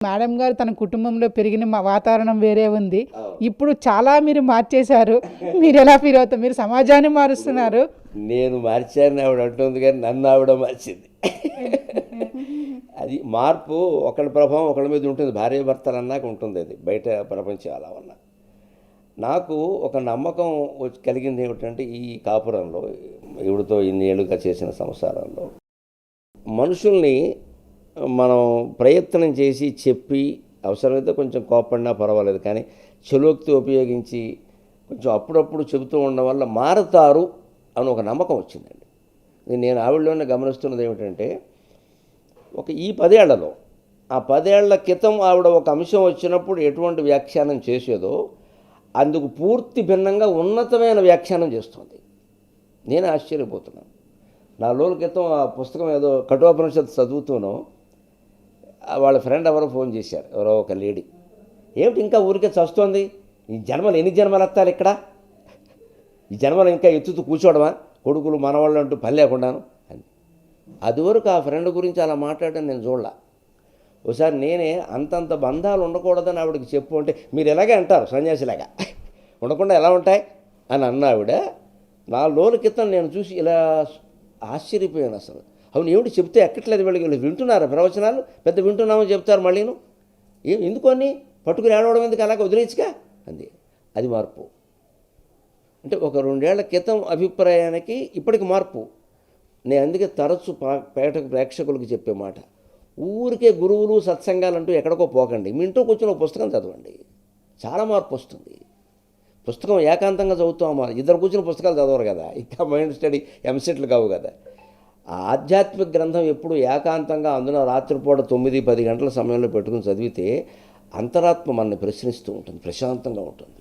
Madam గారు తన కుటుంబంలో పెరిగిన వాతావరణం వేరే ఉంది. అవును. ఇప్పుడు చాలా మీరు మార్చేశారు. మీరు ఎలా ఫీల్ అవుతారు? మీరు సమాజాన్ని మారుస్తున్నారు. నేను మార్చాను ఆవిడ అంటుంది, కానీ నన్ను ఆవిడ మార్చింది. అది మార్పు ఒకళ్ళ ప్రభావం ఒకళ్ళ మీద ఉంటుంది. భార్య భర్తలు అన్నాక ఉంటుంది, అది బయట ప్రపంచం అలా ఉన్నా. నాకు ఒక నమ్మకం కలిగింది ఏమిటంటే, ఈ కాపురంలో ఈవిడతో ఇన్ని ఏళ్ళుగా చేసిన సంసారంలో మనుషుల్ని మనం ప్రయత్నం చేసి చెప్పి, అవసరమైతే కొంచెం కోపడినా పర్వాలేదు, కానీ చలోక్తి ఉపయోగించి కొంచెం అప్పుడప్పుడు చెబుతూ ఉండడం వల్ల మారుతారు అని ఒక నమ్మకం వచ్చిందండి. నేను ఆవిడలోనే గమనిస్తున్నది ఏమిటంటే, ఈ 10 ఏళ్లలో, ఆ 10 ఏళ్ల క్రితం ఆవిడ ఒక అంశం వచ్చినప్పుడు ఎటువంటి వ్యాఖ్యానం చేసేదో అందుకు పూర్తి భిన్నంగా ఉన్నతమైన వ్యాఖ్యానం చేస్తుంది. నేను ఆశ్చర్యపోతున్నాను. 4 రోజుల క్రితం ఆ పుస్తకం ఏదో కఠోపనిషత్తు చదువుతూనో వాళ్ళ ఫ్రెండ్ ఎవరో ఫోన్ చేశారు, ఎవరో ఒక లేడీ, ఏమిటి ఇంకా ఊరికే చస్తోంది, ఈ జన్మలు ఎన్ని జన్మలు ఎత్తాలి ఇక్కడ, ఈ జన్మలు ఇంకా ఎత్తుతూ కూర్చోవడమా, కొడుకులు మనవాళ్ళు అంటూ పని లేకుండాను అని. అదివరకు ఆ ఫ్రెండ్ గురించి అలా మాట్లాడడం నేను చూడలా. ఒకసారి నేనే అంతంత బంధాలు ఉండకూడదని ఆవిడకి చెప్పు అంటే, మీరు ఎలాగే అంటారు సన్యాసిలాగా, ఉండకుండా ఎలా ఉంటాయి అని అన్న ఆవిడ. 4 రోజుల క్రితం నేను చూసి ఇలా ఆశ్చర్యపోయాను. అసలు అవును, ఏమిటి చెప్తే ఎక్కట్లేదు వీళ్ళకి, వింటున్నారా ప్రవచనాలు, పెద్ద వింటున్నామని చెప్తారు మళ్ళీను, ఎందుకని పట్టుకుని ఏడవడం ఎందుకు, అలాగే వదిలేచ్చుగా అంది. అది మార్పు. అంటే ఒక 2 ఏళ్ల క్రితం అభిప్రాయానికి ఇప్పటికి మార్పు. నేను అందుకే తరచు ప్రేక్షకులకు చెప్పే మాట, ఊరికే గురువులు సత్సంగాలు అంటూ ఎక్కడికో పోకండి, మీ ఇంట్లో కూర్చొని ఒక పుస్తకం చదవండి, చాలా మార్పు వస్తుంది. పుస్తకం ఏకాంతంగా చదువుతామా, ఇద్దరు కూర్చుని పుస్తకాలు చదవరు కదా, ఇంకా మైండ్ స్టడీ ఎంసెట్లు కావు కదా. ఆధ్యాత్మిక గ్రంథం ఎప్పుడు ఏకాంతంగా, అందులో రాత్రిపూట 9-10 గంటల సమయంలో పెట్టుకుని చదివితే అంతరాత్మ మనల్ని ప్రశ్నిస్తూ ఉంటుంది, ప్రశాంతంగా ఉంటుంది.